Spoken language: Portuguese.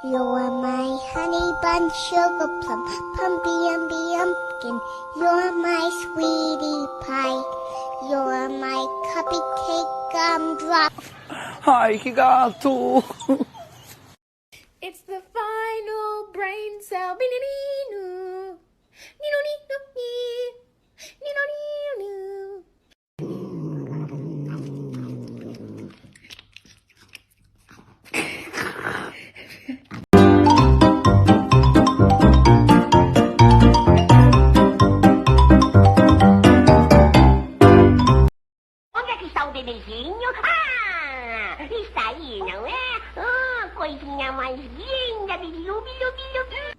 You're my honey bun, sugar plum, pumpy umby umpkin. You're my sweetie pie. You're my cupcake gumdrop. Ai, que gato! It's the final brain cell. Nino, nino, nino, nino, nino. Onde é que está o bebezinho? Ah, está aí, não é? Ah, coisinha mais linda, bilu, bilu, bilu, bilu.